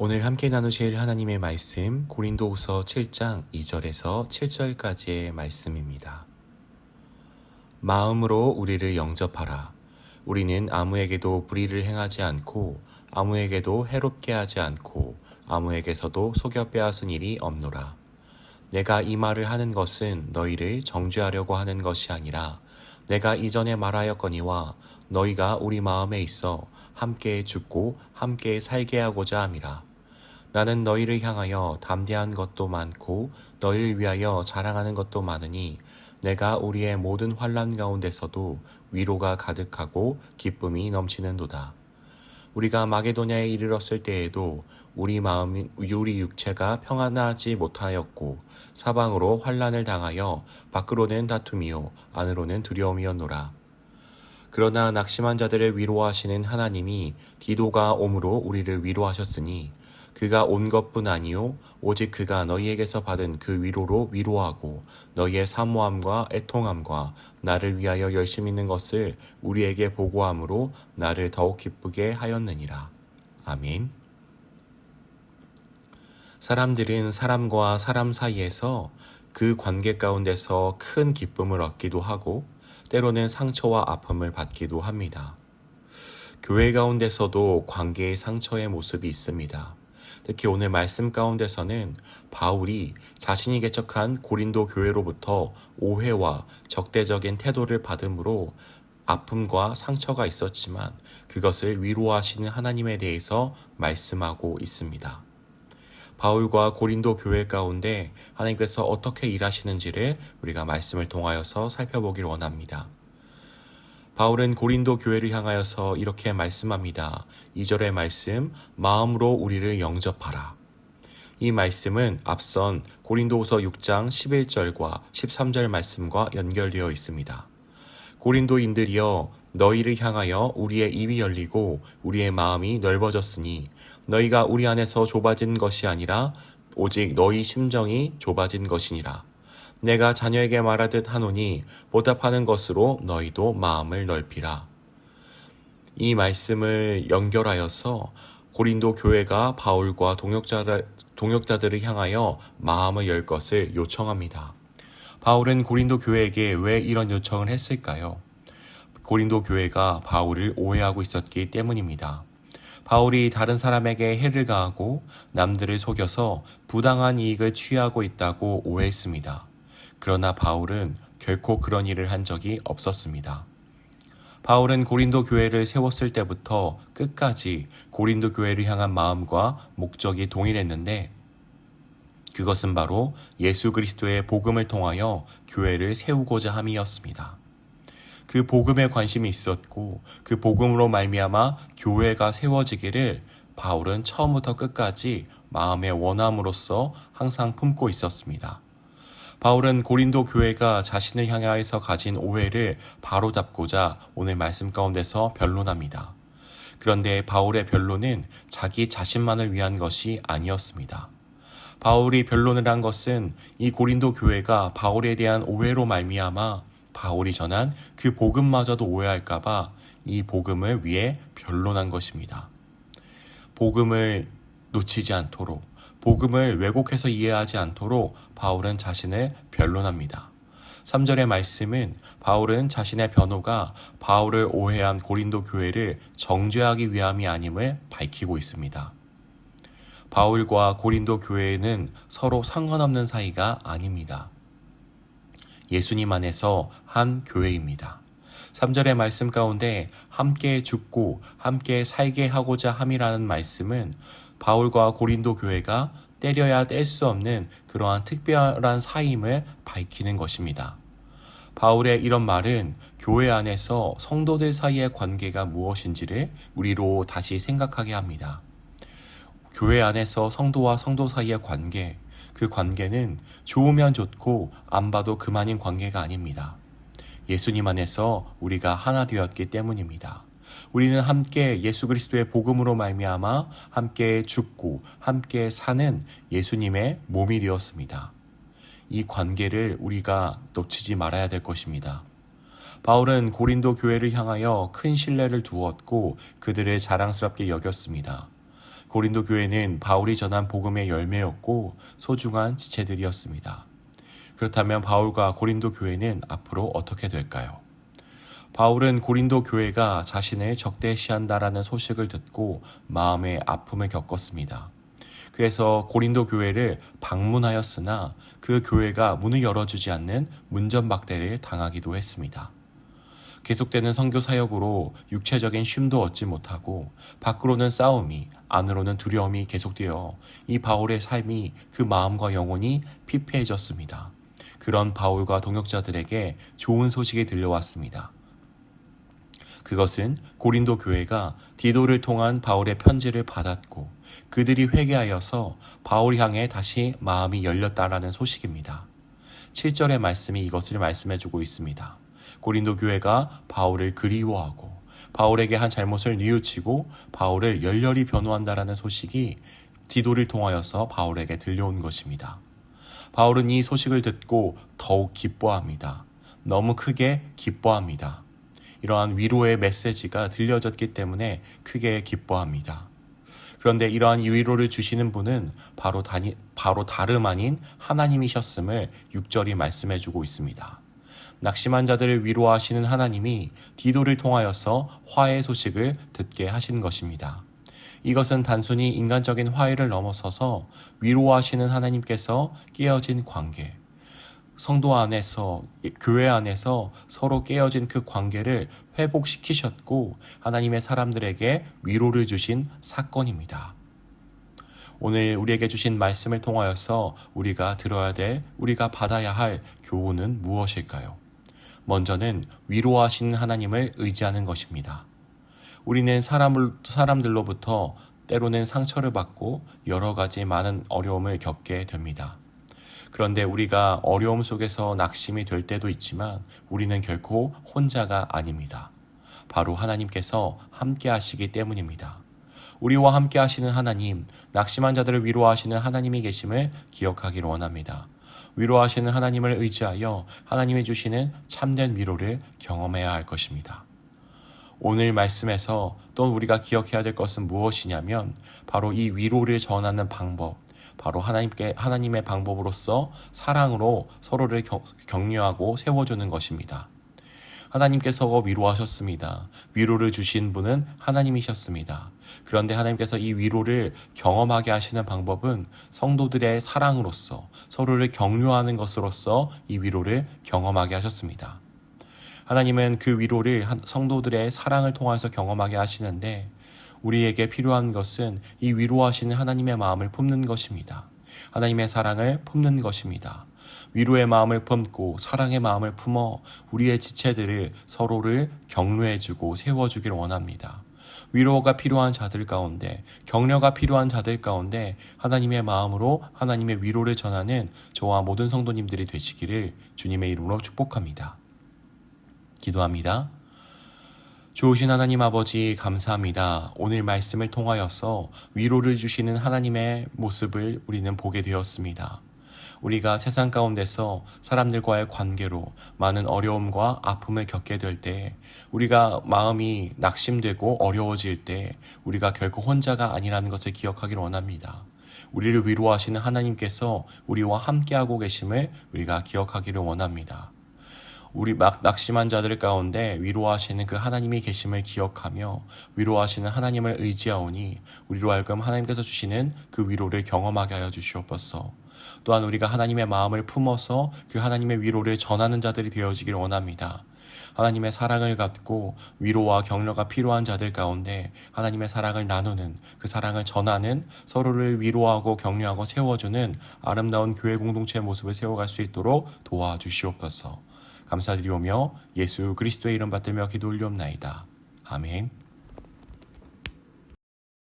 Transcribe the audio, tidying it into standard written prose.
오늘 함께 나누실 하나님의 말씀 고린도후서 7장 2절에서 7절까지의 말씀입니다. 마음으로 우리를 영접하라. 우리는 아무에게도 불의를 행하지 않고 아무에게도 해롭게 하지 않고 아무에게서도 속여 빼앗은 일이 없노라. 내가 이 말을 하는 것은 너희를 정죄하려고 하는 것이 아니라 내가 이전에 말하였거니와 너희가 우리 마음에 있어 함께 죽고 함께 살게 하고자 함이라. 나는 너희를 향하여 담대한 것도 많고 너희를 위하여 자랑하는 것도 많으니 내가 우리의 모든 환난 가운데서도 위로가 가득하고 기쁨이 넘치는도다. 우리가 마게도냐에 이르렀을 때에도 우리 육체가 평안하지 못하였고 사방으로 환난을 당하여 밖으로는 다툼이요 안으로는 두려움이었노라. 그러나 낙심한 자들을 위로하시는 하나님이 디도가 옴으로 우리를 위로하셨으니 그가 온 것뿐 아니요 오직 그가 너희에게서 받은 그 위로로 위로하고 너희의 사모함과 애통함과 나를 위하여 열심 있는 것을 우리에게 보고함으로 나를 더욱 기쁘게 하였느니라. 아멘. 사람들은 사람과 사람 사이에서 그 관계 가운데서 큰 기쁨을 얻기도 하고 때로는 상처와 아픔을 받기도 합니다. 교회 가운데서도 관계의 상처의 모습이 있습니다. 특히 오늘 말씀 가운데서는 바울이 자신이 개척한 고린도 교회로부터 오해와 적대적인 태도를 받음으로 아픔과 상처가 있었지만 그것을 위로하시는 하나님에 대해서 말씀하고 있습니다. 바울과 고린도 교회 가운데 하나님께서 어떻게 일하시는지를 우리가 말씀을 통하여서 살펴보길 원합니다. 바울은 고린도 교회를 향하여서 이렇게 말씀합니다. 2절의 말씀, 마음으로 우리를 영접하라. 이 말씀은 앞선 고린도후서 6장 11절과 13절 말씀과 연결되어 있습니다. 고린도인들이여 너희를 향하여 우리의 입이 열리고 우리의 마음이 넓어졌으니 너희가 우리 안에서 좁아진 것이 아니라 오직 너희 심정이 좁아진 것이니라. 내가 자녀에게 말하듯 하노니 보답하는 것으로 너희도 마음을 넓히라. 이 말씀을 연결하여서 고린도 교회가 바울과 동역자들을 향하여 마음을 열 것을 요청합니다. 바울은 고린도 교회에게 왜 이런 요청을 했을까요? 고린도 교회가 바울을 오해하고 있었기 때문입니다. 바울이 다른 사람에게 해를 가하고 남들을 속여서 부당한 이익을 취하고 있다고 오해했습니다. 그러나 바울은 결코 그런 일을 한 적이 없었습니다. 바울은 고린도 교회를 세웠을 때부터 끝까지 고린도 교회를 향한 마음과 목적이 동일했는데 그것은 바로 예수 그리스도의 복음을 통하여 교회를 세우고자 함이었습니다. 그 복음에 관심이 있었고 그 복음으로 말미암아 교회가 세워지기를 바울은 처음부터 끝까지 마음의 원함으로써 항상 품고 있었습니다. 바울은 고린도 교회가 자신을 향하여서 가진 오해를 바로잡고자 오늘 말씀 가운데서 변론합니다. 그런데 바울의 변론은 자기 자신만을 위한 것이 아니었습니다. 바울이 변론을 한 것은 이 고린도 교회가 바울에 대한 오해로 말미암아 바울이 전한 그 복음마저도 오해할까봐 이 복음을 위해 변론한 것입니다. 복음을 놓치지 않도록 복음을 왜곡해서 이해하지 않도록 바울은 자신을 변론합니다. 3절의 말씀은 바울은 자신의 변호가 바울을 오해한 고린도 교회를 정죄하기 위함이 아님을 밝히고 있습니다. 바울과 고린도 교회는 서로 상관없는 사이가 아닙니다. 예수님 안에서 한 교회입니다. 3절의 말씀 가운데 함께 죽고 함께 살게 하고자 함이라는 말씀은 바울과 고린도 교회가 때려야 뗄 수 없는 그러한 특별한 사임을 밝히는 것입니다. 바울의 이런 말은 교회 안에서 성도들 사이의 관계가 무엇인지를 우리로 다시 생각하게 합니다. 교회 안에서 성도와 성도 사이의 관계, 그 관계는 좋으면 좋고 안 봐도 그만인 관계가 아닙니다. 예수님 안에서 우리가 하나 되었기 때문입니다. 우리는 함께 예수 그리스도의 복음으로 말미암아 함께 죽고 함께 사는 예수님의 몸이 되었습니다. 이 관계를 우리가 놓치지 말아야 될 것입니다. 바울은 고린도 교회를 향하여 큰 신뢰를 두었고 그들을 자랑스럽게 여겼습니다. 고린도 교회는 바울이 전한 복음의 열매였고 소중한 지체들이었습니다. 그렇다면 바울과 고린도 교회는 앞으로 어떻게 될까요? 바울은 고린도 교회가 자신을 적대시한다라는 소식을 듣고 마음의 아픔을 겪었습니다. 그래서 고린도 교회를 방문하였으나 그 교회가 문을 열어주지 않는 문전박대를 당하기도 했습니다. 계속되는 선교 사역으로 육체적인 쉼도 얻지 못하고 밖으로는 싸움이, 안으로는 두려움이 계속되어 이 바울의 삶이 그 마음과 영혼이 피폐해졌습니다. 그런 바울과 동역자들에게 좋은 소식이 들려왔습니다. 그것은 고린도 교회가 디도를 통한 바울의 편지를 받았고 그들이 회개하여서 바울 향해 다시 마음이 열렸다라는 소식입니다. 7절의 말씀이 이것을 말씀해주고 있습니다. 고린도 교회가 바울을 그리워하고 바울에게 한 잘못을 뉘우치고 바울을 열렬히 변호한다라는 소식이 디도를 통하여서 바울에게 들려온 것입니다. 바울은 이 소식을 듣고 더욱 기뻐합니다. 너무 크게 기뻐합니다. 이러한 위로의 메시지가 들려졌기 때문에 크게 기뻐합니다. 그런데 이러한 위로를 주시는 분은 바로 다름 아닌 하나님이셨음을 6절이 말씀해주고 있습니다. 낙심한 자들을 위로하시는 하나님이 디도를 통하여서 화해의 소식을 듣게 하신 것입니다. 이것은 단순히 인간적인 화해를 넘어서서 위로하시는 하나님께서 깨어진 관계, 성도 안에서, 교회 안에서 서로 깨어진 그 관계를 회복시키셨고 하나님의 사람들에게 위로를 주신 사건입니다. 오늘 우리에게 주신 말씀을 통하여서 우리가 들어야 될, 우리가 받아야 할 교훈은 무엇일까요? 먼저는 위로하시는 하나님을 의지하는 것입니다. 우리는 사람들로부터 때로는 상처를 받고 여러 가지 많은 어려움을 겪게 됩니다. 그런데 우리가 어려움 속에서 낙심이 될 때도 있지만 우리는 결코 혼자가 아닙니다. 바로 하나님께서 함께 하시기 때문입니다. 우리와 함께 하시는 하나님, 낙심한 자들을 위로하시는 하나님이 계심을 기억하기를 원합니다. 위로하시는 하나님을 의지하여 하나님이 주시는 참된 위로를 경험해야 할 것입니다. 오늘 말씀에서 또 우리가 기억해야 될 것은 무엇이냐면 바로 이 위로를 전하는 방법, 바로 하나님의 방법으로서 사랑으로 서로를 격려하고 세워주는 것입니다. 하나님께서 위로하셨습니다. 위로를 주신 분은 하나님이셨습니다. 그런데 하나님께서 이 위로를 경험하게 하시는 방법은 성도들의 사랑으로서 서로를 격려하는 것으로서 이 위로를 경험하게 하셨습니다. 하나님은 그 위로를 성도들의 사랑을 통해서 경험하게 하시는데 우리에게 필요한 것은 이 위로하시는 하나님의 마음을 품는 것입니다. 하나님의 사랑을 품는 것입니다. 위로의 마음을 품고 사랑의 마음을 품어 우리의 지체들을 서로를 격려해주고 세워주기를 원합니다. 위로가 필요한 자들 가운데, 격려가 필요한 자들 가운데 하나님의 마음으로 하나님의 위로를 전하는 저와 모든 성도님들이 되시기를 주님의 이름으로 축복합니다. 기도합니다. 좋으신 하나님 아버지 감사합니다. 오늘 말씀을 통하여서 위로를 주시는 하나님의 모습을 우리는 보게 되었습니다. 우리가 세상 가운데서 사람들과의 관계로 많은 어려움과 아픔을 겪게 될 때, 우리가 마음이 낙심되고 어려워질 때 우리가 결코 혼자가 아니라는 것을 기억하기를 원합니다. 우리를 위로하시는 하나님께서 우리와 함께하고 계심을 우리가 기억하기를 원합니다. 우리 낙심한 자들 가운데 위로하시는 그 하나님이 계심을 기억하며 위로하시는 하나님을 의지하오니 우리로 하여금 하나님께서 주시는 그 위로를 경험하게 하여 주시옵소서. 또한 우리가 하나님의 마음을 품어서 그 하나님의 위로를 전하는 자들이 되어지기를 원합니다. 하나님의 사랑을 갖고 위로와 격려가 필요한 자들 가운데 하나님의 사랑을 나누는, 그 사랑을 전하는, 서로를 위로하고 격려하고 세워주는 아름다운 교회 공동체의 모습을 세워갈 수 있도록 도와주시옵소서. 감사드리오며 예수 그리스도의 이름 받들며 기도 올리옵나이다. 아멘.